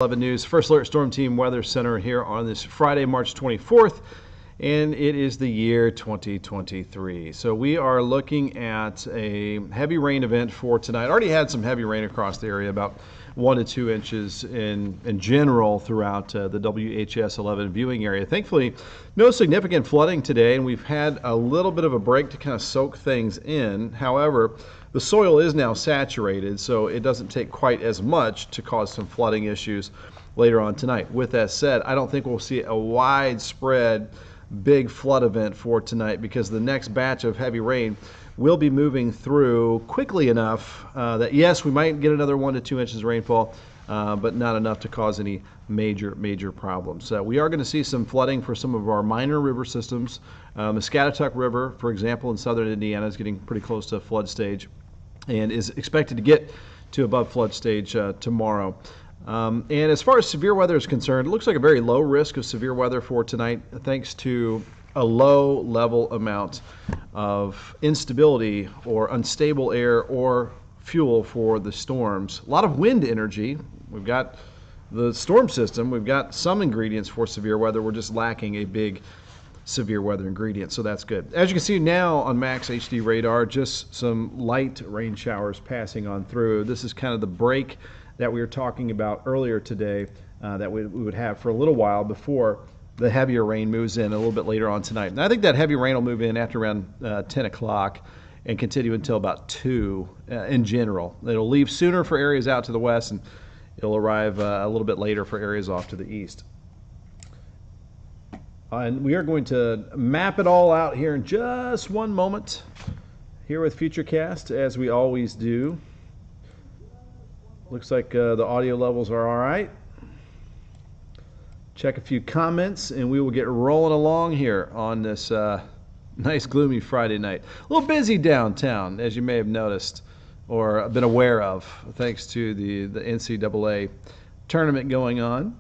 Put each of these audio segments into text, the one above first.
11 News First Alert Storm Team Weather Center here on this Friday, March 24th, and it is the year 2023. So we are looking at a heavy rain event for tonight. Already had some heavy rain across the area, about 1 to 2 inches in general throughout the WHS 11 viewing area. Thankfully, no significant flooding today, and we've had a little bit of a break to kind of soak things in. However, the soil is now saturated, so it doesn't take quite as much to cause some flooding issues later on tonight. With that said, I don't think we'll see a widespread big flood event for tonight because the next batch of heavy rain will be moving through quickly enough that yes, we might get another 1 to 2 inches of rainfall, but not enough to cause any major problems. We are going to see some flooding for some of our minor river systems. Muscatatuck River, for example, in southern Indiana is getting pretty close to flood stage and is expected to get to above flood stage tomorrow. And as far as severe weather is concerned, it looks like a very low risk of severe weather for tonight thanks to a low level amount of instability or unstable air or fuel for the storms. A lot of wind energy. We've got the storm system. We've got some ingredients for severe weather. We're just lacking a big severe weather ingredient, so that's good. As you can see now on Max HD radar, just some light rain showers passing on through. This is kind of the break that we were talking about earlier today that we would have for a little while before the heavier rain moves in a little bit later on tonight. And I think that heavy rain will move in after around 10 o'clock and continue until about 2 in general. It'll leave sooner for areas out to the west, and it'll arrive a little bit later for areas off to the east. And we are going to map it all out here in just one moment here with Futurecast, as we always do. Looks like the audio levels are all right. Check a few comments, and we will get rolling along here on this nice gloomy Friday night. A little busy downtown, as you may have noticed or been aware of, thanks to the NCAA tournament going on.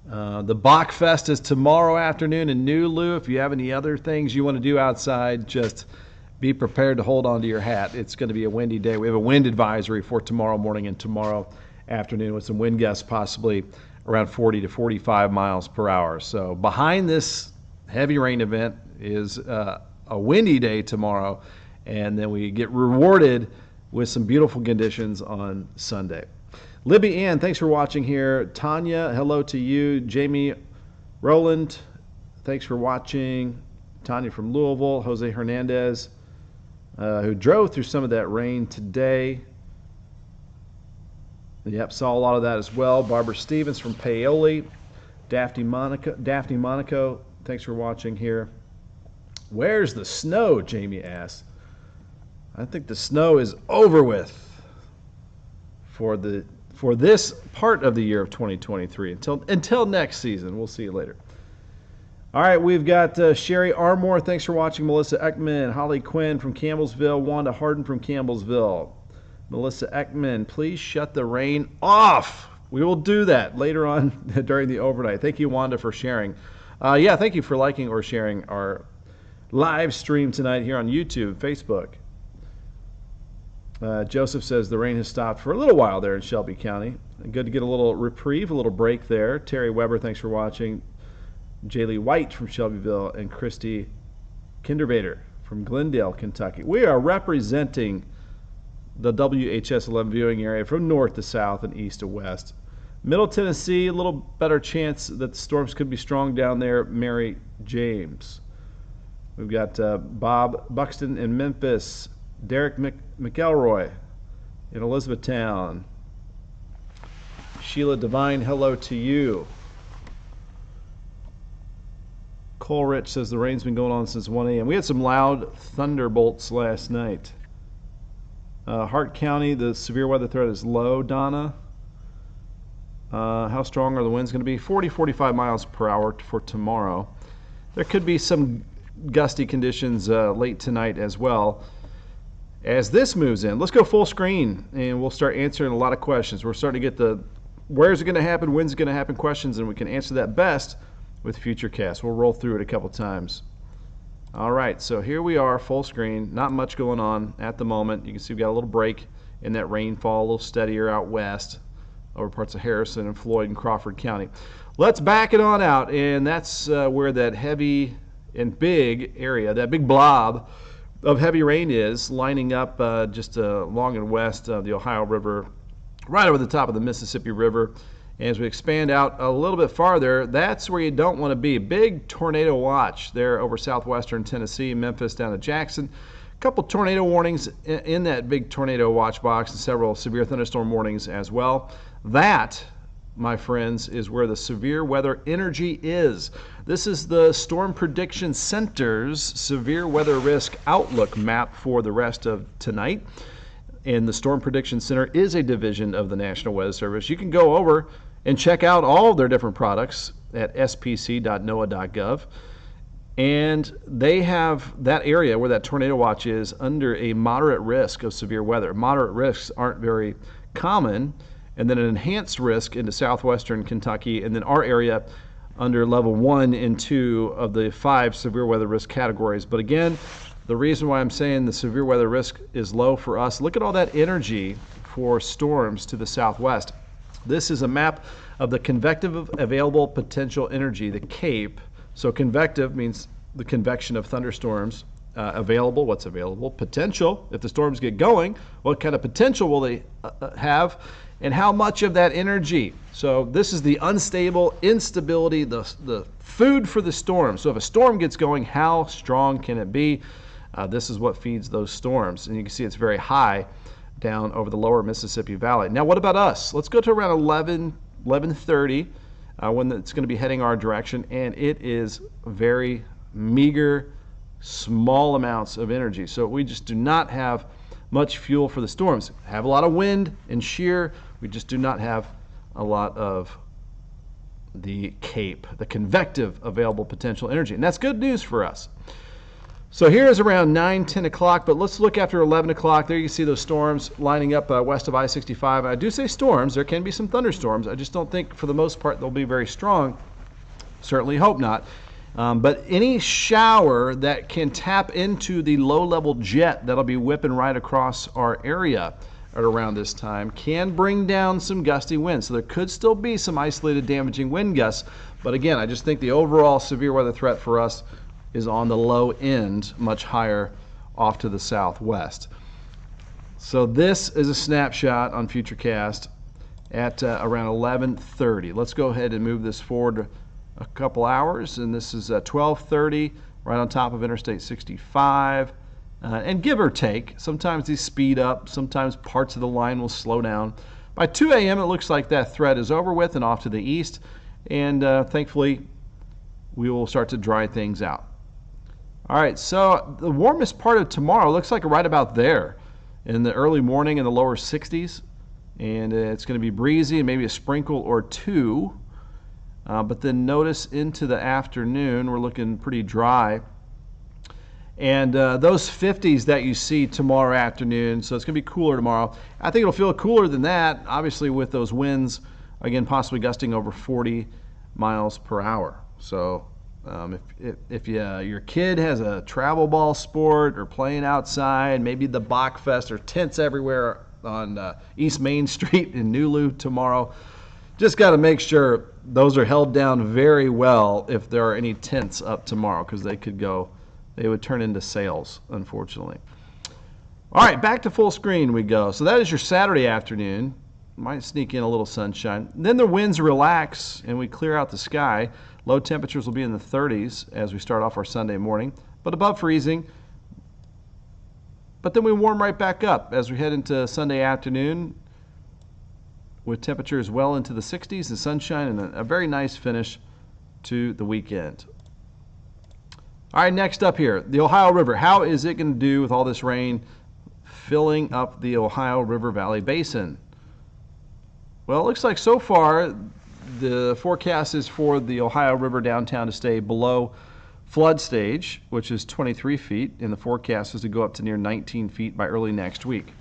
The Bachfest is tomorrow afternoon in Nulu. If you have any other things you want to do outside, just be prepared to hold on to your hat. It's going to be a windy day. We have a wind advisory for tomorrow morning and tomorrow afternoon with some wind gusts possibly around 40 to 45 miles per hour. So behind this heavy rain event is a windy day tomorrow, and then we get rewarded with some beautiful conditions on Sunday. Libby Ann, thanks for watching here. Tanya, hello to you. Jamie Roland, thanks for watching. Tanya from Louisville. Jose Hernandez, who drove through some of that rain today. Yep, saw a lot of that as well. Barbara Stevens from Paoli. Daphne Monaco, thanks for watching here. Where's the snow, Jamie asks. I think the snow is over with for this part of the year of 2023 until next season. We'll see you later. All right, we've got Sherry Armour. Thanks for watching. Melissa Ekman, Holly Quinn from Campbellsville, Wanda Harden from Campbellsville. Melissa Ekman, please shut the rain off. We will do that later on during the overnight. Thank you, Wanda, for sharing. Yeah, thank you for liking or sharing our live stream tonight here on YouTube, Facebook. Joseph says the rain has stopped for a little while there in Shelby County. Good to get a little reprieve, a little break there. Terry Weber, thanks for watching. Jaylee White from Shelbyville and Christy Kinderbader from Glendale, Kentucky. We are representing the WHS 11 viewing area from north to south and east to west. Middle Tennessee, a little better chance that the storms could be strong down there. Mary James. We've got Bob Buxton in Memphis. Derek McElroy in Elizabethtown. Sheila Devine, hello to you. Coleridge says the rain's been going on since 1 a.m. We had some loud thunderbolts last night. Hart County, the severe weather threat is low, Donna. How strong are the winds going to be? 40-45 miles per hour for tomorrow. There could be some gusty conditions late tonight as well. As this moves in, let's go full screen and we'll start answering a lot of questions. We're starting to get the where's it going to happen, when's it going to happen questions, and we can answer that best with Futurecast. We'll roll through it a couple times. All right, so here we are, full screen. Not much going on at the moment. You can see we've got a little break in that rainfall, a little steadier out west. over parts of Harrison and Floyd and Crawford County. Let's back it on out, and that's where that heavy and big area, that big blob of heavy rain is, lining up just along and west of the Ohio River, right over the top of the Mississippi River. As we expand out a little bit farther, that's where you don't want to be. Big tornado watch there over southwestern Tennessee, Memphis down to Jackson. A couple tornado warnings in that big tornado watch box, and several severe thunderstorm warnings as well. That, my friends, is where the severe weather energy is. This is the Storm Prediction Center's severe weather risk outlook map for the rest of tonight. And the Storm Prediction Center is a division of the National Weather Service. You can go over and check out all of their different products at spc.noaa.gov. And they have that area where that tornado watch is under a moderate risk of severe weather. Moderate risks aren't very common. And then an enhanced risk into southwestern Kentucky, and then our area under level 1 and 2 of the 5 severe weather risk categories. But again, the reason why I'm saying the severe weather risk is low for us, look at all that energy for storms to the southwest. This is a map of the convective available potential energy, the CAPE. So convective means the convection of thunderstorms. Available, what's available? Potential, if the storms get going, what kind of potential will they have? And how much of that energy? So this is the unstable, instability, the food for the storm. So if a storm gets going, how strong can it be? This is what feeds those storms. And you can see it's very high down over the lower Mississippi Valley. Now, what about us? Let's go to around 11:30 when it's going to be heading our direction. And it is very meager, small amounts of energy. So we just do not have much fuel for the storms. Have a lot of wind and shear. We just do not have a lot of the CAPE, the convective available potential energy. And that's good news for us. So here is around 9, 10 o'clock, but let's look after 11 o'clock. There you see those storms lining up west of I-65. I do say storms. There can be some thunderstorms. I just don't think, for the most part, they'll be very strong. Certainly hope not. But any shower that can tap into the low-level jet that'll be whipping right across our area at around this time can bring down some gusty winds. So there could still be some isolated damaging wind gusts. But again, I just think the overall severe weather threat for us is on the low end, much higher off to the southwest. So this is a snapshot on Futurecast at around 11:30. Let's go ahead and move this forward a couple hours, and this is 12:30 right on top of Interstate 65. And give or take, sometimes these speed up, sometimes parts of the line will slow down. By 2 a.m. it looks like that threat is over with and off to the east, and thankfully we will start to dry things out. All right, so the warmest part of tomorrow looks like right about there in the early morning in the lower 60s, and it's going to be breezy and maybe a sprinkle or two. But then notice into the afternoon, we're looking pretty dry. And those 50s that you see tomorrow afternoon, so it's going to be cooler tomorrow. I think it'll feel cooler than that, obviously with those winds, again, possibly gusting over 40 miles per hour. So if your kid has a travel ball sport or playing outside, maybe the Bachfest or tents everywhere on East Main Street in Nulu tomorrow, just got to make sure those are held down very well if there are any tents up tomorrow, because they would turn into sails, unfortunately. All right, back to full screen we go. So that is your Saturday afternoon. Might sneak in a little sunshine. Then the winds relax and we clear out the sky. Low temperatures will be in the 30s as we start off our Sunday morning, but above freezing. But then we warm right back up as we head into Sunday afternoon, with temperatures well into the 60s and sunshine and a very nice finish to the weekend. All right, next up here, the Ohio River. How is it going to do with all this rain filling up the Ohio River Valley Basin? Well, it looks like so far the forecast is for the Ohio River downtown to stay below flood stage, which is 23 feet, and the forecast is to go up to near 19 feet by early next week.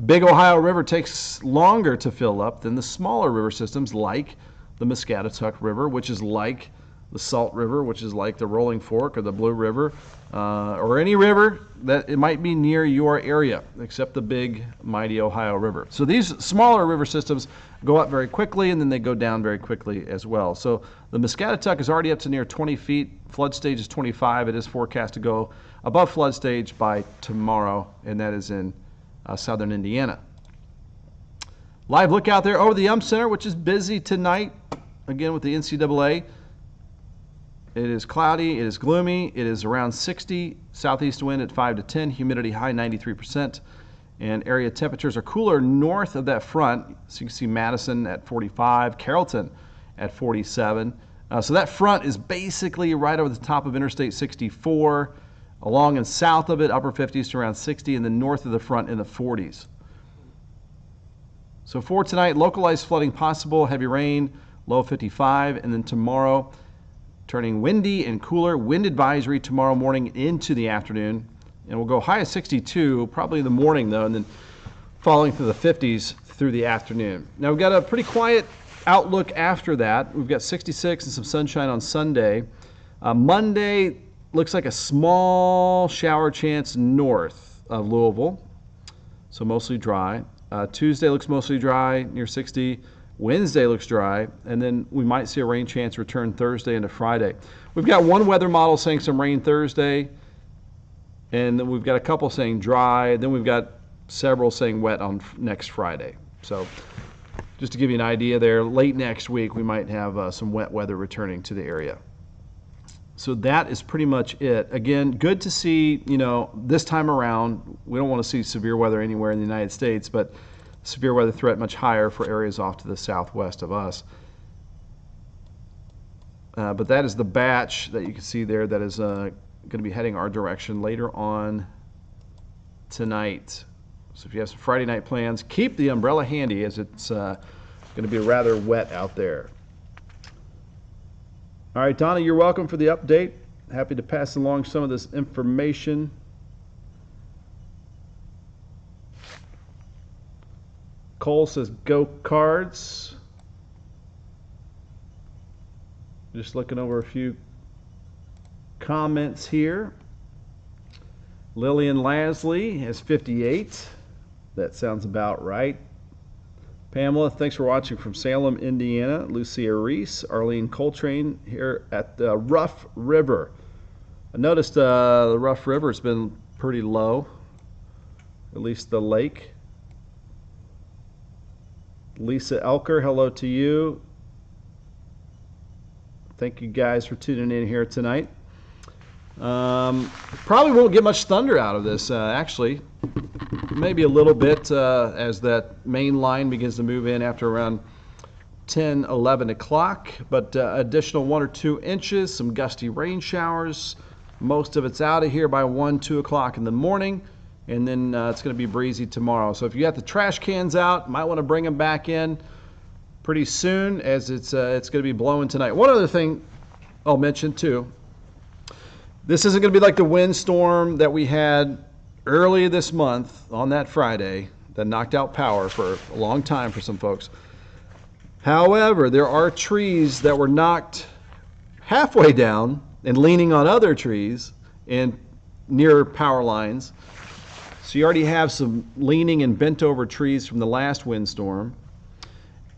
Big Ohio River takes longer to fill up than the smaller river systems like the Muscatatuck River, which is like the Salt River, which is like the Rolling Fork or the Blue River, or any river that it might be near your area, except the big, mighty Ohio River. So these smaller river systems go up very quickly, and then they go down very quickly as well. So the Muscatatuck is already up to near 20 feet. Flood stage is 25. It is forecast to go above flood stage by tomorrow, and that is in southern Indiana. Live look out there over the Ump Center, which is busy tonight, again with the NCAA. It is cloudy, it is gloomy, it is around 60, southeast wind at 5 to 10, humidity high 93%, and area temperatures are cooler north of that front. So you can see Madison at 45, Carrollton at 47. So that front is basically right over the top of Interstate 64, along and south of it, upper 50s to around 60, and then north of the front in the 40s. So for tonight, localized flooding possible, heavy rain, low 55, and then tomorrow, turning windy and cooler. Wind advisory tomorrow morning into the afternoon. And we'll go high of 62, probably in the morning though, and then falling through the 50s through the afternoon. Now we've got a pretty quiet outlook after that. We've got 66 and some sunshine on Sunday. Monday looks like a small shower chance north of Louisville, so mostly dry. Tuesday looks mostly dry, near 60. Wednesday looks dry, and then we might see a rain chance return Thursday into Friday. We've got one weather model saying some rain Thursday, and then we've got a couple saying dry, then we've got several saying wet on next Friday. So just to give you an idea there, late next week we might have some wet weather returning to the area. So that is pretty much it. Again, good to see, this time around, we don't want to see severe weather anywhere in the United States, but severe weather threat much higher for areas off to the southwest of us. But that is the batch that you can see there that is going to be heading our direction later on tonight. So if you have some Friday night plans, keep the umbrella handy as it's going to be rather wet out there. All right, Donna, you're welcome for the update. Happy to pass along some of this information. Cole says, go Cards. Just looking over a few comments here. Lillian Lasley has 58. That sounds about right. Pamela, thanks for watching from Salem, Indiana. Lucia Reese, Arlene Coltrane here at the Rough River. I noticed the Rough River has been pretty low, at least the lake. Lisa Elker, hello to you. Thank you guys for tuning in here tonight. Probably won't get much thunder out of this, actually. Maybe a little bit as that main line begins to move in after around 10, 11 o'clock. But additional 1 or 2 inches, some gusty rain showers. Most of it's out of here by 1, 2 o'clock in the morning. And then it's going to be breezy tomorrow. So if you got the trash cans out, might want to bring them back in pretty soon, as it's going to be blowing tonight. One other thing I'll mention too. This isn't going to be like the windstorm that we had early this month on that Friday that knocked out power for a long time for some folks. However, there are trees that were knocked halfway down and leaning on other trees and near power lines. So you already have some leaning and bent over trees from the last windstorm.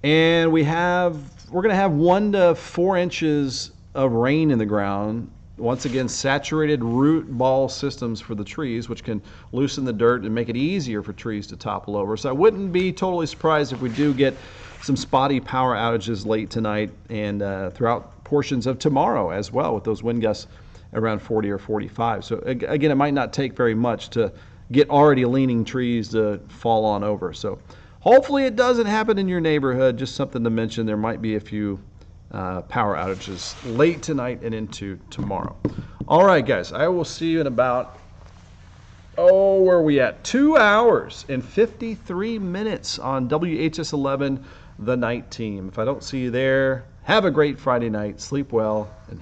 And we're going to have 1 to 4 inches of rain in the ground. Once again, saturated root ball systems for the trees, which can loosen the dirt and make it easier for trees to topple over. So I wouldn't be totally surprised if we do get some spotty power outages late tonight and throughout portions of tomorrow as well, with those wind gusts around 40 or 45. So again, it might not take very much to get already leaning trees to fall on over. So hopefully it doesn't happen in your neighborhood. Just something to mention. There might be a few power outages late tonight and into tomorrow. All right, guys, I will see you in about, where are we at? 2 hours and 53 minutes on WHS 11, The Night Team. If I don't see you there, have a great Friday night. Sleep well and